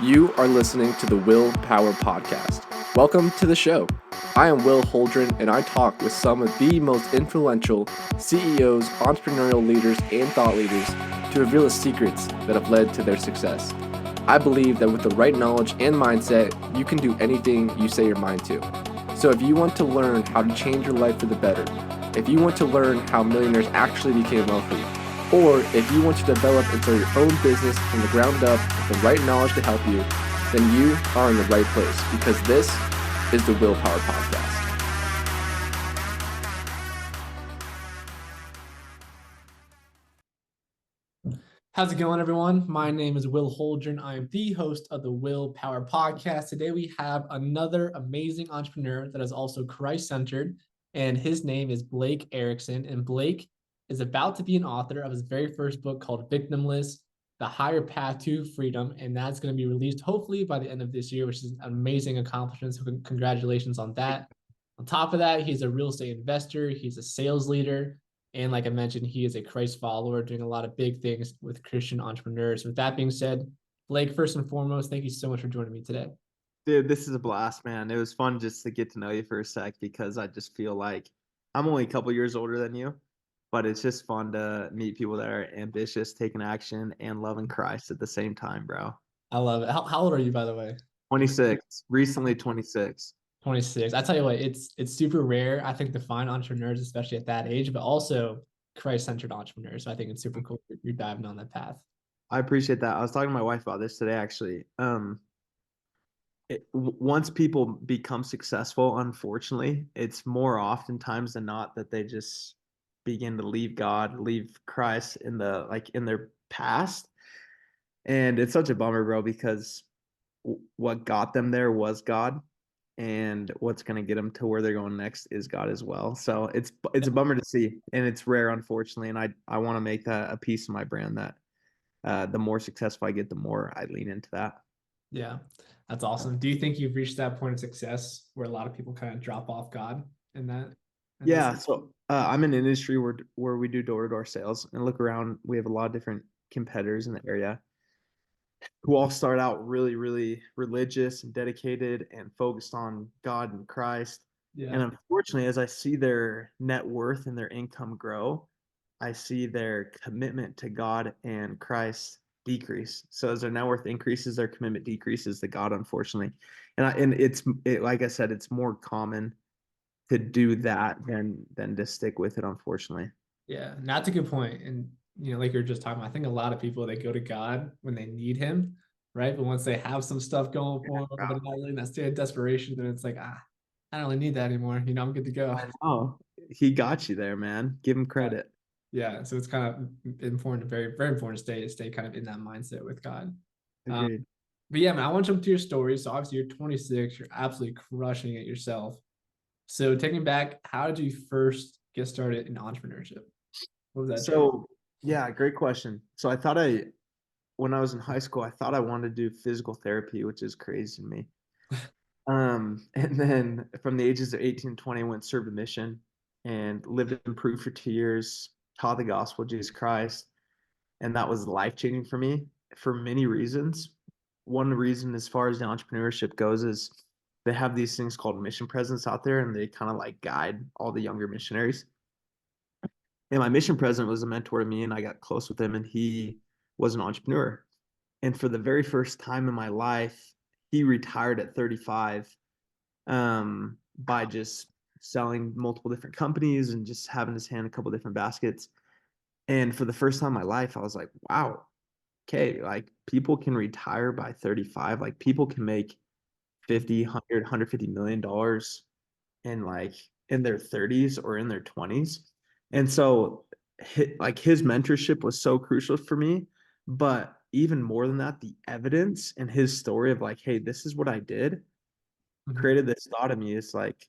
You are listening to the Will Power Podcast. Welcome to the show. I am Will Holdren, and I talk with some of the most influential CEOs, entrepreneurial leaders, and thought leaders to reveal the secrets that have led to their success. I believe that with the right knowledge and mindset, you can do anything you say your mind to. So if you want to learn how to change your life for the better, if you want to learn how millionaires actually became wealthy, or if you want to develop and start your own business from the ground up with the right knowledge to help you, then you are in the right place because this is the Willpower Podcast. How's it going, everyone? My name is Will Holdren. I am the host of the Willpower Podcast. Today we have another amazing entrepreneur that is also Christ-centered, and his name is Blake Erickson. And Blake is about to be an author of his very first book called Victimless: The Higher Path to Freedom, and that's going to be released hopefully by the end of this year, which is an amazing accomplishment. So congratulations on that. On top of that, he's a real estate investor. He's a sales leader. And like I mentioned, he is a Christ follower doing a lot of big things with Christian entrepreneurs. With that being said, Blake, first and foremost, thank you so much for joining me today. Dude, this is a blast, man. It was fun just to get to know you for a sec because I just feel like I'm only a couple years older than you, but it's just fun to meet people that are ambitious, taking action, and loving Christ at the same time, bro. I love it. How old are you, by the way? 26, recently 26. 26. I tell you what, it's super rare, I think, to find entrepreneurs, especially at that age, but also Christ-centered entrepreneurs. So I think it's super cool you're diving on that path. I appreciate that. I was talking to my wife about this today, actually. Once people become successful, unfortunately, it's more oftentimes than not that they just begin to leave God, leave Christ in their past. And it's such a bummer, bro, because what got them there was God, and what's going to get them to where they're going next is God as well. So it's a bummer to see, and it's rare, unfortunately. And I want to make that a piece of my brand that the more successful I get, the more I lean into that. Yeah, that's awesome. Do you think you've reached that point of success where a lot of people kind of drop off God in that? Yeah. So I'm in an industry where we do door-to-door sales, and look around, we have a lot of different competitors in the area who all start out really, really religious and dedicated and focused on God and Christ. Yeah. And unfortunately, as I see their net worth and their income grow, I see their commitment to God and Christ decrease. So as their net worth increases, their commitment decreases to God, unfortunately. And like I said, it's more common to do that than to stick with it, unfortunately. Yeah, that's a good point. And like you're just talking about, I think a lot of people, they go to God when they need him, right? But once they have some stuff going for them, but not really in that state of desperation, then it's like, I don't really need that anymore. I'm good to go. Oh, he got you there, man. Give him credit. Yeah, so it's kind of important, very, very important to stay kind of in that mindset with God. Agreed. But yeah, man, I want to jump to your story. So obviously you're 26, you're absolutely crushing it yourself. So taking back, how did you first get started in entrepreneurship? What was that? So, yeah, great question. So when I was in high school, I thought I wanted to do physical therapy, which is crazy to me. And then from the ages of 18 to 20, went served a mission and lived in Peru for 2 years, taught the gospel of Jesus Christ. And that was life-changing for me for many reasons. One reason, as far as the entrepreneurship goes, is they have these things called mission presidents out there, and they kind of like guide all the younger missionaries. And my mission president was a mentor to me, and I got close with him, and he was an entrepreneur. And for the very first time in my life, he retired at 35 by just selling multiple different companies and just having his hand in a couple different baskets. And for the first time in my life, I was like, wow, okay, like people can retire by 35. Like people can make 50, 100, $150 million in their 30s or in their 20s. And so his mentorship was so crucial for me. But even more than that, the evidence and his story of like, hey, this is what I did, created this thought in me. It's like,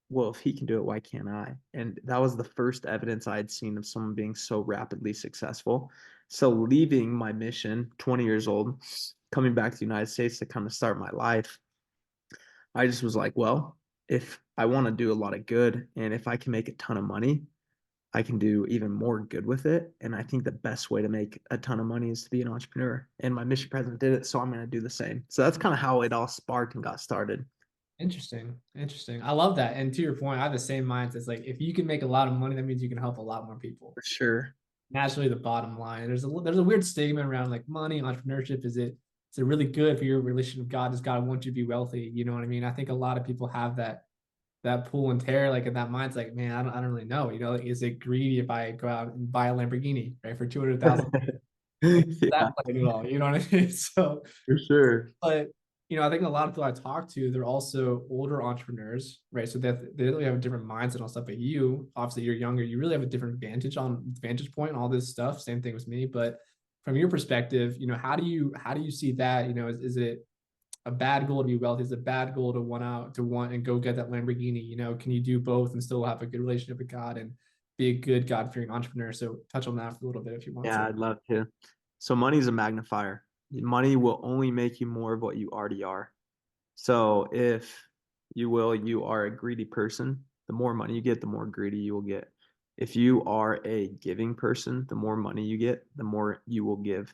well, if he can do it, why can't I? And that was the first evidence I had seen of someone being so rapidly successful. So leaving my mission, 20 years old, coming back to the United States to kind of start my life, I just was like, well, if I want to do a lot of good and if I can make a ton of money, I can do even more good with it. And I think the best way to make a ton of money is to be an entrepreneur. And my mission president did it, so I'm going to do the same. So that's kind of how it all sparked and got started. Interesting. Interesting. I love that. And to your point, I have the same mindset. It's like if you can make a lot of money, that means you can help a lot more people. For sure. Naturally, the bottom line. There's a weird stigma around like money, entrepreneurship. Is it really good for your relationship with God? Does God want you to be wealthy? You know what I mean? I think a lot of people have that pull and tear, like in that mind's like, man, I don't really know. You know, like, is it greedy if I go out and buy a Lamborghini, right, for 200,000? Yeah, That playing at all, you know what I mean? So, for sure. but I think a lot of people I talk to, they're also older entrepreneurs, right? So that they really have a different mindset on stuff. But you, obviously, you're younger. You really have a different vantage point on all this stuff. Same thing with me. But from your perspective, how do you see that? Is it a bad goal to be wealthy? Is it a bad goal to want and go get that Lamborghini? Can you do both and still have a good relationship with God and be a good God-fearing entrepreneur? So touch on that for a little bit if you want Yeah, to. I'd love to. So money's a magnifier. Money will only make you more of what you already are. So if you are a greedy person, the more money you get, the more greedy you will get. If you are a giving person, the more money you get, the more you will give.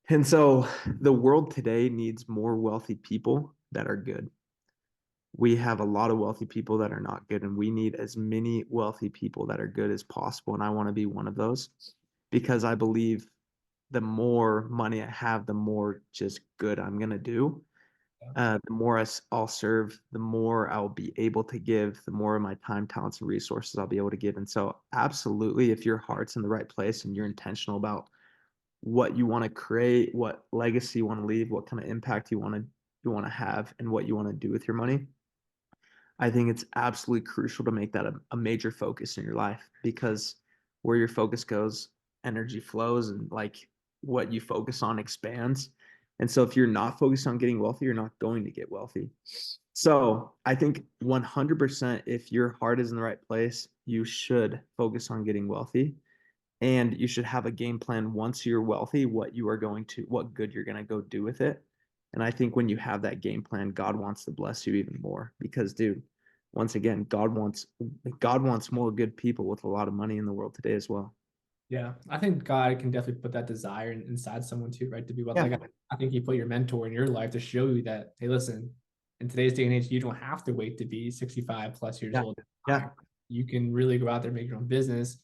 And so the world today needs more wealthy people that are good. We have a lot of wealthy people that are not good, and we need as many wealthy people that are good as possible. And I want to be one of those because I believe the more money I have, the more just good I'm going to do. The more I'll serve, the more I'll be able to give, the more of my time, talents, and resources I'll be able to give. And so, absolutely, if your heart's in the right place and you're intentional about what you want to create, what legacy you want to leave, what kind of impact you want to have, and what you want to do with your money, I think it's absolutely crucial to make that a major focus in your life because where your focus goes, energy flows, and like what you focus on expands. And so if you're not focused on getting wealthy, you're not going to get wealthy. So I think 100% if your heart is in the right place, you should focus on getting wealthy. And you should have a game plan once you're wealthy, what good you're going to go do with it. And I think when you have that game plan, God wants to bless you even more because, dude, once again, God wants more good people with a lot of money in the world today as well. Yeah, I think God can definitely put that desire inside someone too, right? To be wealthy. Yeah, Like I think He put your mentor in your life to show you that, hey, listen, in today's day and age, you don't have to wait to be 65 plus years yeah, old. yeah. You can really go out there and make your own business.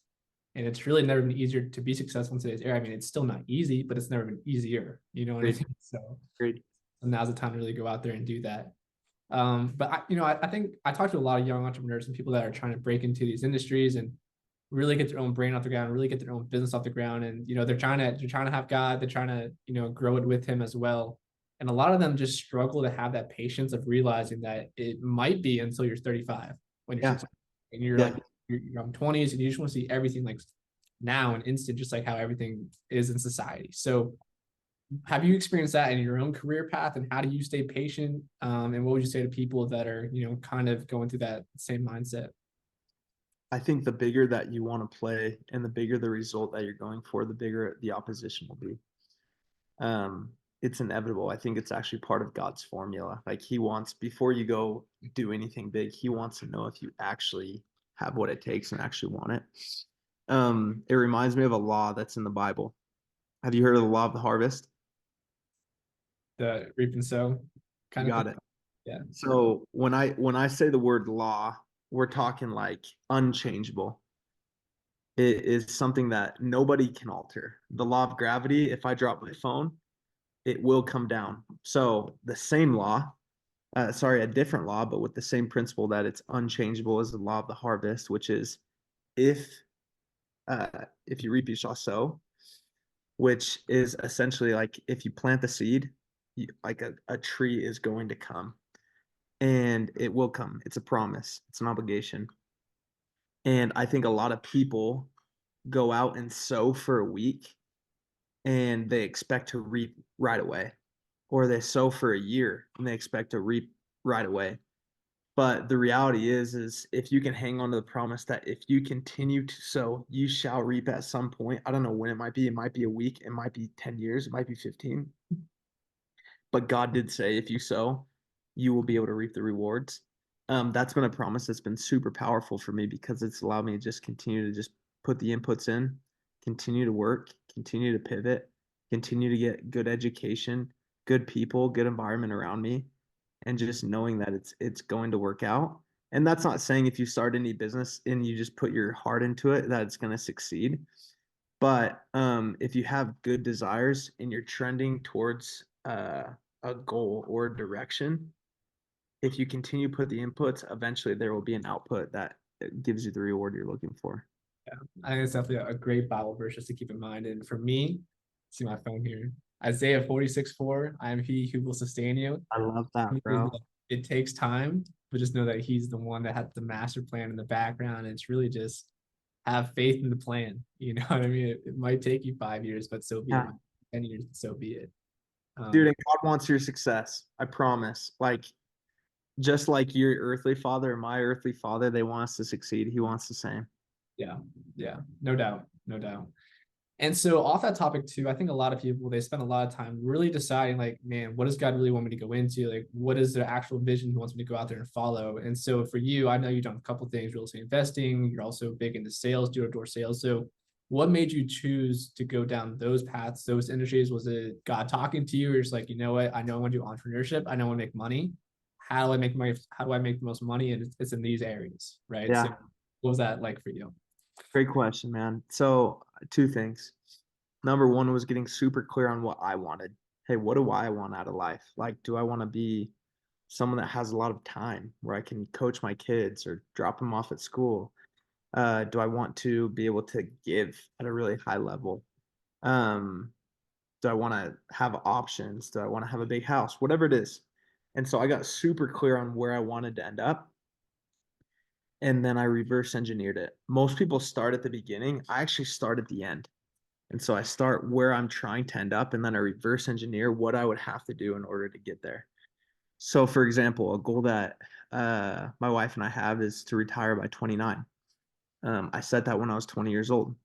And it's really never been easier to be successful in today's era. I mean, it's still not easy, but it's never been easier. You know what I Great, mean? So great. now's the time to really go out there and do that. But I think I talk to a lot of young entrepreneurs and people that are trying to break into these industries and really get their own brand off the ground, really get their own business off the ground. And they're trying to have God, they're trying to, grow it with him as well. And a lot of them just struggle to have that patience of realizing that it might be until you're 35 when you're Yeah, 60. And you're yeah. like you're young 20s and you just want to see everything like now and instant, just like how everything is in society. So have you experienced that in your own career path and how do you stay patient? And what would you say to people that are, kind of going through that same mindset? I think the bigger that you want to play and the bigger the result that you're going for, the bigger the opposition will be. It's inevitable. I think it's actually part of God's formula. Like he wants, before you go do anything big, he wants to know if you actually have what it takes and actually want it. It reminds me of a law that's in the Bible. Have you heard of the law of the harvest? The reap and sow You kind of thing. got it. Yeah. So when I say the word law, we're talking like unchangeable. It is something that nobody can alter. The law of gravity, if I drop my phone, it will come down. So the same law, a different law, but with the same principle that it's unchangeable as the law of the harvest, which is if if you reap, you shall sow, which is essentially like if you plant the seed, like a tree is going to come and it will come. It's a promise, it's an obligation. And I think a lot of people go out and sow for a week and they expect to reap right away, or they sow for a year and they expect to reap right away. But the reality is if you can hang on to the promise that if you continue to sow, you shall reap at some point. I don't know when it might be. It might be a week. It might be 10 years. It might be 15. But God did say if you sow, you will be able to reap the rewards. That's been a promise that's been super powerful for me because it's allowed me to just continue to just put the inputs in, continue to work, continue to pivot, continue to get good education, good people, good environment around me, and just knowing that it's going to work out. And that's not saying if you start any business and you just put your heart into it that it's going to succeed. But if you have good desires and you're trending towards a goal or a direction, if you continue to put the inputs, eventually there will be an output that gives you the reward you're looking for. Yeah, I think it's definitely a great Bible verse just to keep in mind. And for me, see my phone here, Isaiah 46:4, I am he who will sustain you. I love that, bro. It takes time, but just know that he's the one that had the master plan in the background. And it's really just have faith in the plan. You know what I mean? It might take you 5 years, but so be it. Yeah. 10 years, so be it. Dude, and God wants your success. I promise. Like, just like your earthly father and my earthly father, they want us to succeed. He wants the same. Yeah, yeah, no doubt, no doubt. And so off that topic too, I think a lot of people, they spend a lot of time really deciding like, man, what does God really want me to go into? Like, what is the actual vision he wants me to go out there and follow? And so for you, I know you've done a couple of things, real estate investing. You're also big into sales, door-to-door sales. So what made you choose to go down those paths, those industries? Was it God talking to you? Or just like, you know what? I know I want to do entrepreneurship. I know I want to make money. How do I make money? How do I make the most money? And it's in these areas, right? Yeah. So what was that like for you? Great question, man. So, two things. Number one was getting super clear on what I wanted. Hey, what do I want out of life? Like, do I want to be someone that has a lot of time where I can coach my kids or drop them off at school? Do I want to be able to give at a really high level? Um, do I want to have options? Do I want to have a big house? Whatever it is. And so I got super clear on where I wanted to end up. And then I reverse engineered it. Most people start at the beginning. I actually start at the end. And so I start where I'm trying to end up, and then I reverse engineer what I would have to do in order to get there. So, for example, a goal that my wife and I have is to retire by 29. I set that when I was 20 years old.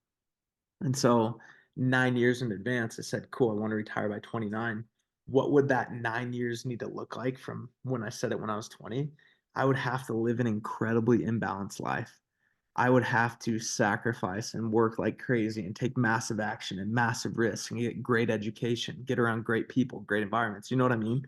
And so 9 years in advance, I said, cool, I want to retire by 29. What would that 9 years need to look like from when I said it when I was 20? I would have to live an incredibly imbalanced life. I would have to sacrifice and work like crazy and take massive action and massive risks and get great education, get around great people, great environments. You know what I mean?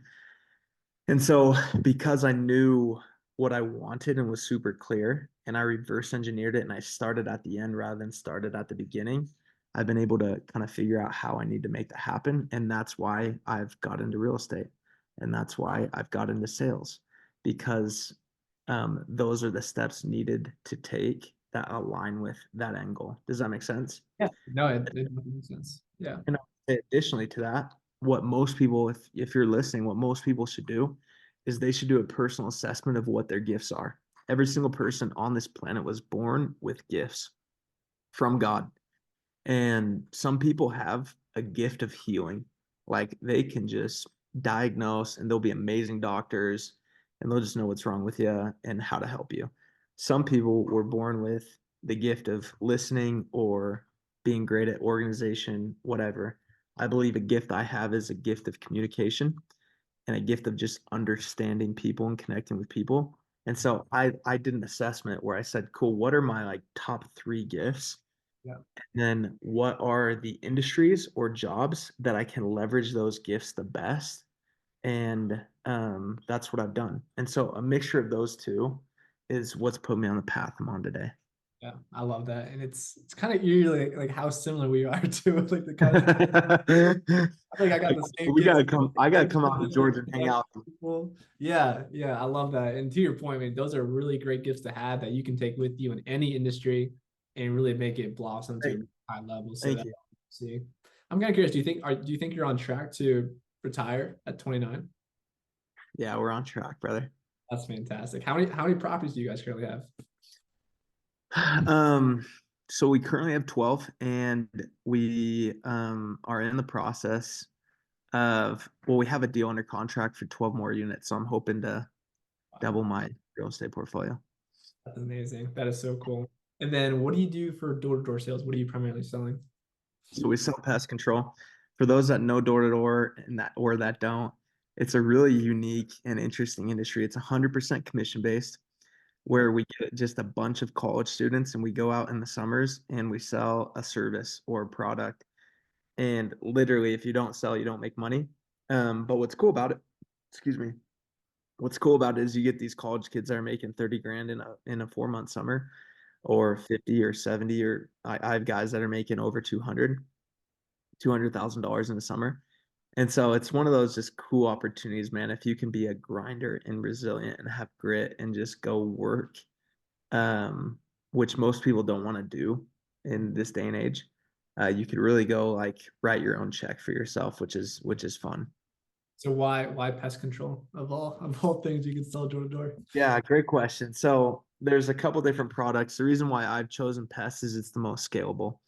And so, because I knew what I wanted and was super clear, and I reverse engineered it and I started at the end rather than started at the beginning, I've been able to kind of figure out how I need to make that happen. And that's why I've got into real estate. And that's why I've got into sales, because those are the steps needed to take that align with that end goal. Does that make sense? Yeah, no, it makes sense. Yeah. And additionally to that, what most people, if you're listening, what most people should do is they should do a personal assessment of what their gifts are. Every single person on this planet was born with gifts from God. And some people have a gift of healing. Like they can just diagnose and they'll be amazing doctors and they'll just know what's wrong with you and how to help you. Some people were born with the gift of listening or being great at organization, whatever. I believe a gift I have is a gift of communication and a gift of just understanding people and connecting with people. And so I did an assessment where I said, cool, what are my like top 3 gifts? Yeah. And then what are the industries or jobs that I can leverage those gifts the best? And that's what I've done. And so a mixture of those two is what's put me on the path I'm on today. Yeah, I love that. And it's kind of eerie like how similar we are to like the kind of I think I got the same We gifts. gotta come. I gotta come out to Georgia and hang out. Yeah, yeah, I love that. And to your point, man, those are really great gifts to have that you can take with you in any industry and really make it blossom to a high level. So Thank you. see. I'm kind of curious, do you think you're on track to retire at 29? Yeah, we're on track, brother. That's fantastic. How many properties do you guys currently have? So we currently have 12 and we are in the process of, well, we have a deal under contract for 12 more units. So I'm hoping to double my real estate portfolio. That's amazing. That is so cool. And then what do you do for door-to-door sales? What are you primarily selling? So we sell pest control. For those that know door to door and that or that don't, it's a really unique and interesting industry. It's 100% commission based. where we get just a bunch of college students and we go out in the summers and we sell a service or a product. And literally, if you don't sell, you don't make money. But what's cool about it, excuse me, what's cool about it is you get these college kids that are making 30 grand in a 4 month summer, or 50 or 70, or I have guys that are making over $200,000 in the summer. And so it's one of those just cool opportunities, man. If you can be a grinder and resilient and have grit and just go work, um, which most people don't want to do in this day and age, you could really go like write your own check for yourself, which is fun. So why pest control of all things you can sell door to door? Yeah, great question. So there's a couple different products. The reason why I've chosen Pest is it's the most scalable.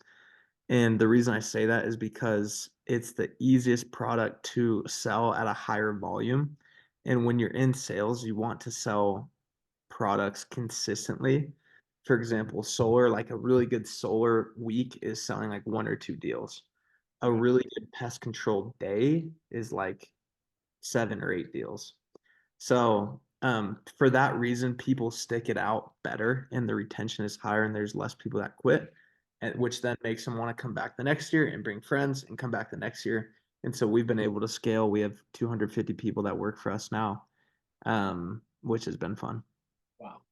And the reason I say that is because it's the easiest product to sell at a higher volume. And when you're in sales, you want to sell products consistently. For example, solar, like a really good solar week is selling like one or two deals. A really good pest control day is like 7 or 8 deals. So for that reason, people stick it out better and the retention is higher and there's less people that quit, and which then makes them want to come back the next year and bring friends and come back the next year. And so we've been able to scale. We have 250 people that work for us now, which has been fun. Wow.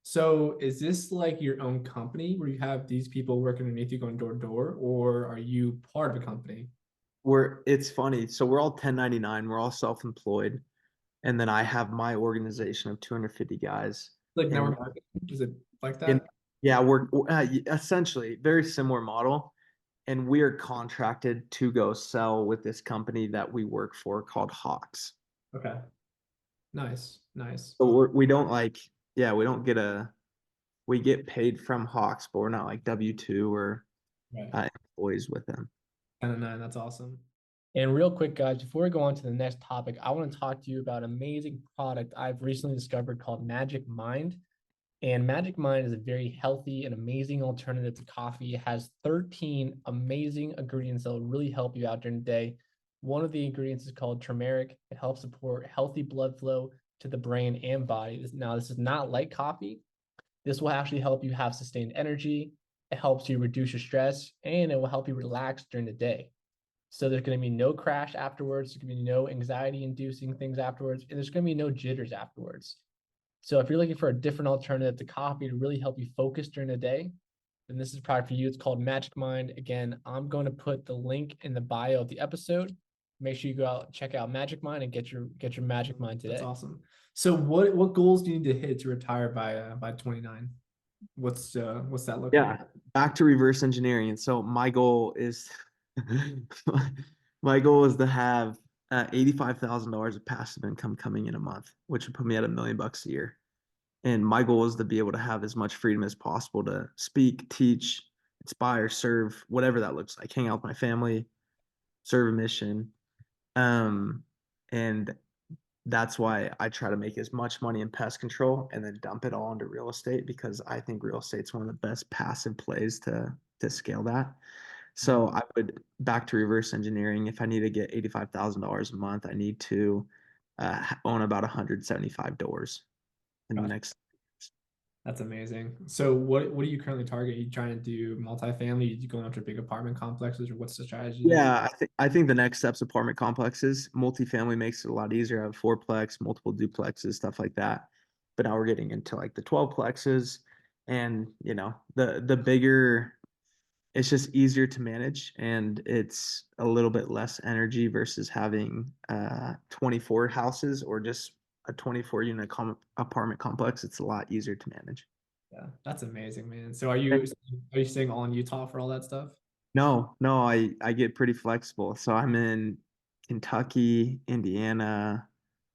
So is this like your own company where you have these people working underneath you going door to door, or are you part of a company? It's funny. So we're all 1099, we're all self-employed. And then I have my organization of 250 guys. Like And network marketing? Is it like in, that? yeah, we're essentially very similar model. And we are contracted to go sell with this company that we work for called Hawks. Okay. Nice. Nice. So we don't like, yeah, we get paid from Hawks, but we're not like W-2 or Right. employees with them. 10 and 9. That's awesome. And real quick, guys, before we go on to the next topic, I want to talk to you about an amazing product I've recently discovered called Magic Mind. And Magic Mind is a very healthy and amazing alternative to coffee. It has 13 amazing ingredients that will really help you out during the day. One of the ingredients is called turmeric. It helps support healthy blood flow to the brain and body. Now, this is not like coffee. This will actually help you have sustained energy. It helps you reduce your stress, and it will help you relax during the day. So there's going to be no crash afterwards. There's going to be no anxiety inducing things afterwards. And there's going to be no jitters afterwards. So if you're looking for a different alternative to coffee to really help you focus during the day, then this is a product for you. It's called Magic Mind. Again, I'm going to put the link in the bio of the episode. Make sure you go out, check out Magic Mind, and get your Magic Mind today. That's awesome. So what goals do you need to hit to retire by 29? What's that look Yeah, like? back to reverse engineering. And so my goal is my goal is to have $85,000 of passive income coming in a month, which would put me at $1 million a year. And my goal is to be able to have as much freedom as possible to speak, teach, inspire, serve, whatever that looks like, hang out with my family, serve a mission. And that's why I try to make as much money in pest control and then dump it all into real estate, because I think real estate's one of the best passive plays to scale that. So I would, back to reverse engineering, if I need to get $85,000 a month, I need to own about 175 doors in the next. That's amazing. So what do you currently target? Are you trying to do multifamily? Are you going after big apartment complexes, or what's the strategy? Yeah, I think the next step's apartment complexes. Multifamily makes it a lot easier. I have fourplex, multiple duplexes, stuff like that. But now we're getting into like the 12 plexes, and the bigger, it's just easier to manage, and it's a little bit less energy versus having 24 houses or just a 24 unit apartment complex. It's a lot easier to manage. Yeah, that's amazing, man. So are you staying all in Utah for all that stuff? No, I get pretty flexible. So I'm in Kentucky, Indiana,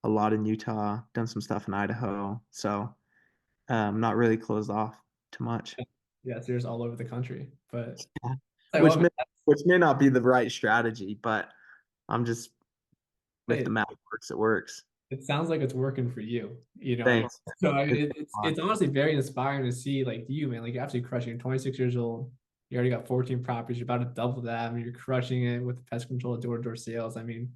a lot in Utah, done some stuff in Idaho. So not really closed off too much. Yeah, so you're just all over the country. But Yeah. I Which love may it. which may not be the right strategy, but I'm just, if Hey, the math works, it works. it sounds like it's working for you, Thanks. So I mean, It's it's honestly very inspiring to see like you, man. Like you're absolutely crushing. You're 26 years old. You already got 14 properties. You're about to double that. I mean, you're crushing it with the pest control, door-to-door sales. I mean,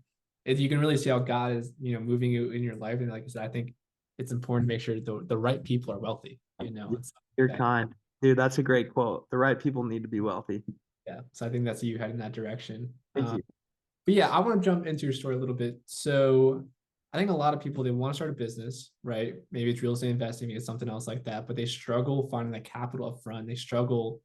you can really see how God is, moving you in your life. And like I said, I think it's important to make sure the right people are wealthy, you know. It's You're that, kind. Dude, that's a great quote. The right people need to be wealthy. yeah. So I think that's you heading that direction. Thank you. But yeah, I want to jump into your story a little bit. So I think a lot of people, they want to start a business, right? Maybe it's real estate investing, maybe it's something else like that, but they struggle finding the capital up front. They struggle,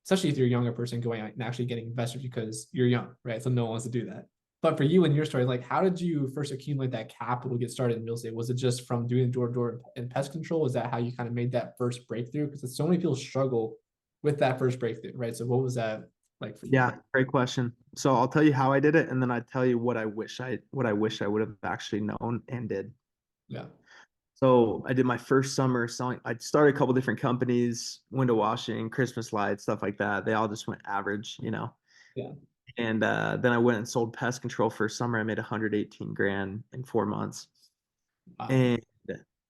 especially if you're a younger person, going out and actually getting investors because you're young, right? So no one wants to do that. But for you and your story, like how did you first accumulate that capital, get started in real estate? Was it just from doing door to door and pest control? Was that how you kind of made that first breakthrough? Because so many people struggle with that first breakthrough, right? So what was that like for you? Yeah, great question. So I'll tell you how I did it, and then I tell you what I wish I would have actually known and did. Yeah. So I did my first summer selling. I started a couple different companies, window washing, Christmas lights, stuff like that. They all just went average, you know. Yeah. And then I went and sold pest control for summer. I made 118 grand in 4 months, Wow. and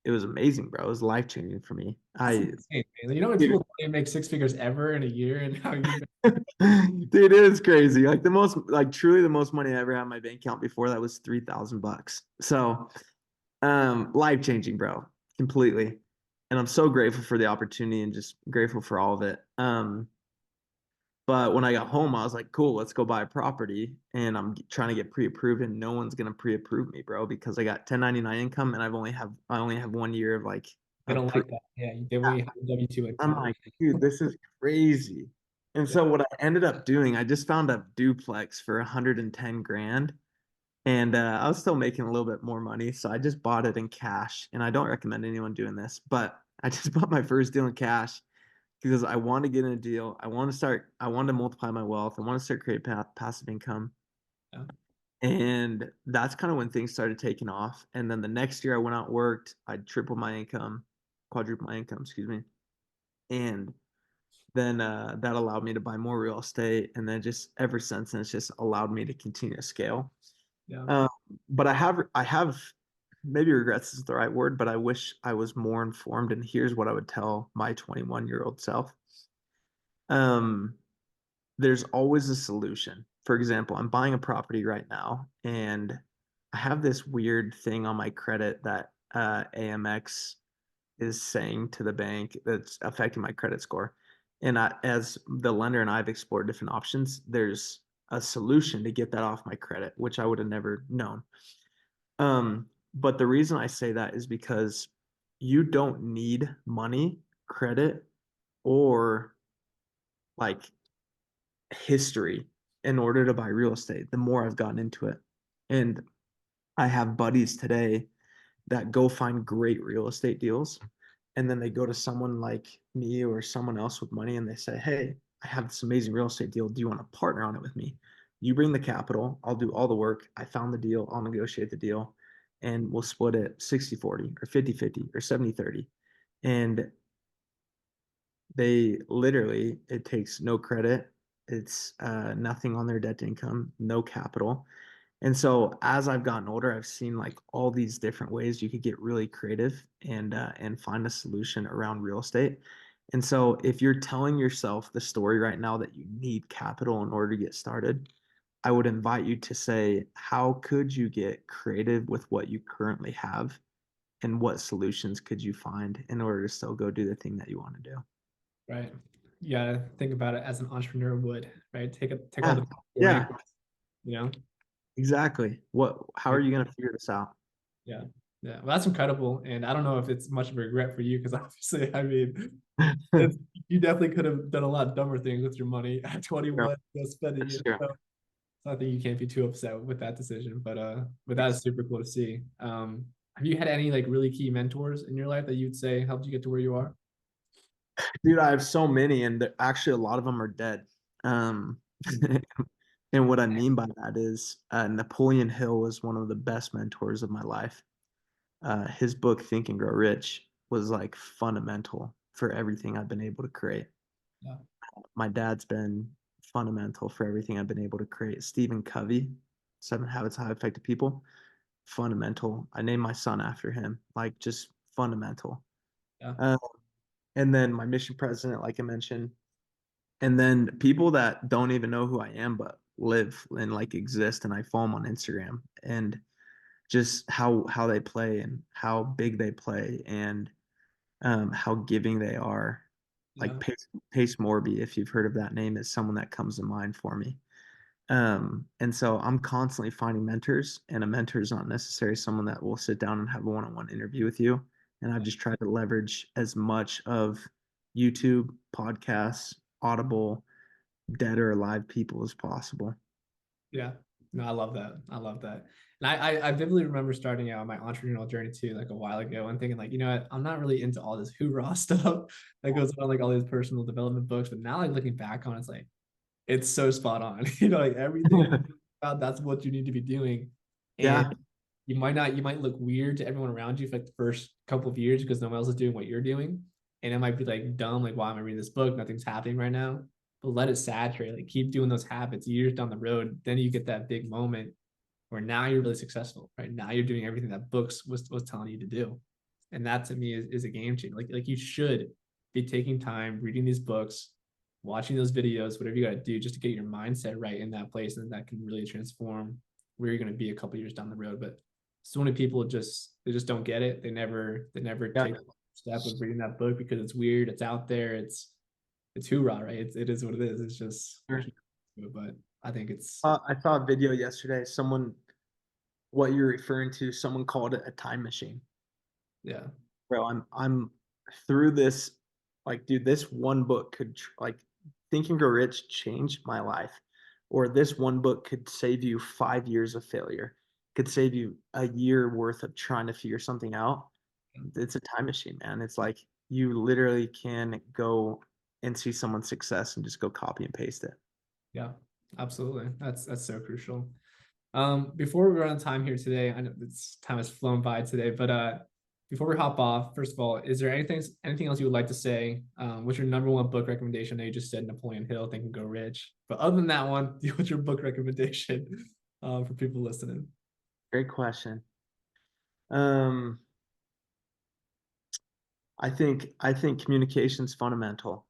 it was amazing, bro. It was life changing for me. That's I insane, man. You know when dude, people make six figures ever in a year and how you dude, it is crazy. Like the most, like truly the most money I ever had in my bank account before that was $3,000. So, life changing, bro, completely. And I'm so grateful for the opportunity and just grateful for all of it. But when I got home, I was like, cool, let's go buy a property. And I'm trying to get pre-approved, and no one's gonna pre-approve me, bro, because I got 1099 income and I only have 1 year of like they of don't pre like that. Yeah, they want you to have a W-2 I'm income. like, dude, this is crazy. And Yeah. so what I ended up doing, I just found a duplex for 110 grand. And I was still making a little bit more money. So I just bought it in cash. And I don't recommend anyone doing this, but I just bought my first deal in cash because I want to get in a deal. I want to multiply my wealth. I want to start creating passive income. Yeah. And that's kind of when things started taking off. And then the next year I went out and worked. I tripled my income, quadrupled my income, excuse me. And then that allowed me to buy more real estate. And then just ever since then, it's just allowed me to continue to scale. Yeah. Um, but I have maybe regrets is the right word, but I wish I was more informed. And here's what I would tell my 21-year-old self. Um, there's always a solution. For example, I'm buying a property right now, and I have this weird thing on my credit that AMX is saying to the bank that's affecting my credit score. And as the lender and I've explored different options, there's a solution to get that off my credit, which I would have never known. But the reason I say that is because you don't need money, credit, or like history in order to buy real estate. The more I've gotten into it, and I have buddies today that go find great real estate deals, and then they go to someone like me or someone else with money and they say, hey, I have this amazing real estate deal. Do you want to partner on it with me? You bring the capital, I'll do all the work. I found the deal, I'll negotiate the deal, and we'll split it 60-40 or 50-50 or 70-30. And they literally, it takes no credit, it's nothing on their debt to income, no capital. And so as I've gotten older, I've seen like all these different ways you could get really creative and find a solution around real estate. And so if you're telling yourself the story right now that you need capital in order to get started, I would invite you to say, how could you get creative with what you currently have? And what solutions could you find in order to still go do the thing that you want to do? Right. You gotta think about it as an entrepreneur would, right? Take all Yeah. the Yeah, you know? exactly. How are you going to figure this out? Yeah. Yeah. Well, that's incredible. And I don't know if it's much of a regret for you because obviously, I mean, it's, you definitely could have done a lot dumber things with your money at 21, spending That's it. true. So I think you can't be too upset with that decision. But that is Thanks. super cool to see. Have you had any like really key mentors in your life that you'd say helped you get to where you are? Dude, I have so many, and actually a lot of them are dead. Um, Hmm. and what I mean by that is Napoleon Hill was one of the best mentors of my life. His book, Think and Grow Rich, was like fundamental for everything I've been able to create. Yeah. My dad's been fundamental for everything I've been able to create. Stephen Covey, Seven Habits of Highly Effective People, fundamental. I named my son after him, like just fundamental. Yeah. Uh, and then my mission president, like I mentioned, and then people that don't even know who I am but live and like exist, and I follow them on Instagram. And just how they play and how big they play and how giving they are. Like Yeah. Pace Morby, if you've heard of that name, is someone that comes to mind for me. And so I'm constantly finding mentors, and a mentor is not necessarily someone that will sit down and have a one-on-one interview with you. And I've just tried to leverage as much of YouTube, podcasts, Audible, dead or alive people as possible. Yeah. No, I love that. I love that. And I vividly remember starting out my entrepreneurial journey too, like a while ago, and thinking like, you know what, I'm not really into all this hoorah stuff that goes on, like all these personal development books. But now, like looking back on it, it's like it's so spot on. Like everything about that's what you need to be doing. Yeah. And you might look weird to everyone around you for like the first couple of years because no one else is doing what you're doing. And it might be like dumb, like why am I reading this book? Nothing's happening right now. But let it saturate, like keep doing those habits years down the road. Then you get that big moment where now you're really successful, right? Now you're doing everything that books was telling you to do. And that to me is a game changer. Like you should be taking time, reading these books, watching those videos, whatever you got to do just to get your mindset right in that place. And that can really transform where you're going to be a couple years down the road. But so many people they just don't get it. They never Yeah. take the step of reading that book because it's weird. It's out there. It's hoorah, right? It is what it is. It's just, Sure. but I think it's, I saw a video yesterday. What you're referring to, someone called it a time machine. yeah, Bro, I'm through this. Like, dude, this one book could like Think and Grow Rich changed my life, or this one book could save you 5 years of failure, could save you a year worth of trying to figure something out. It's a time machine, man. It's like you literally can go and see someone's success and just go copy and paste it. yeah, absolutely. That's so crucial. Before we run out of time here today, I know this time has flown by today, but before we hop off, first of all, is there anything else you would like to say? What's your number one book recommendation? I know you just said Napoleon Hill, Think and Go Rich, but other than that one, what's your book recommendation for people listening? Great question. Um, I think communication is fundamental.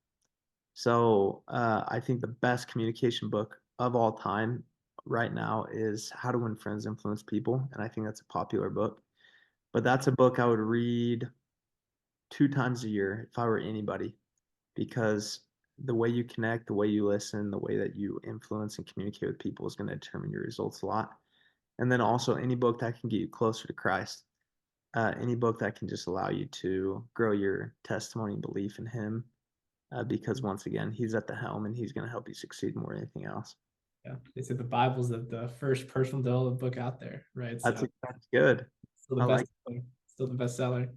So I think the best communication book of all time right now is How to Win Friends, Influence People, and I think that's a popular book. But that's a book I would read 2 times a year if I were anybody, because the way you connect, the way you listen, the way that you influence and communicate with people is going to determine your results a lot. And then also any book that can get you closer to Christ, any book that can just allow you to grow your testimony and belief in Him, because once again, He's at the helm and He's going to help you succeed more than anything else. Yeah, they said the Bible's the first personal development book out there, right? So That's good. still the I best, like. still the bestseller.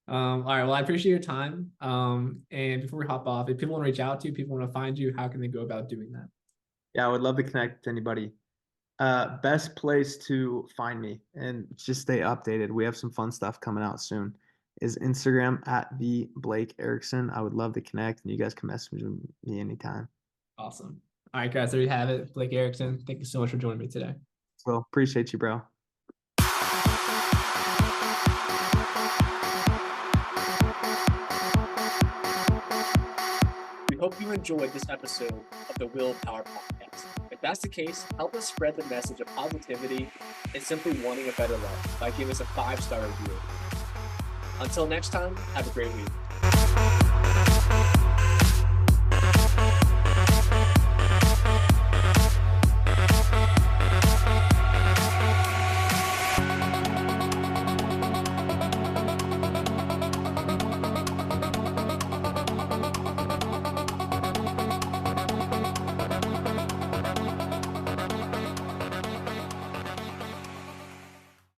All right. Well, I appreciate your time. And before we hop off, if people want to reach out to you, people want to find you, how can they go about doing that? Yeah, I would love to connect with anybody. Best place to find me and just stay updated. We have some fun stuff coming out soon. Is Instagram at the Blake Erickson. I would love to connect, and you guys can message me anytime. Awesome. All right, guys, there you have it. Blake Erickson, thank you so much for joining me today. So appreciate you, bro. We hope you enjoyed this episode of the Willpower Podcast. If that's the case, help us spread the message of positivity and simply wanting a better life by giving us a 5-star review. Until next time, have a great week.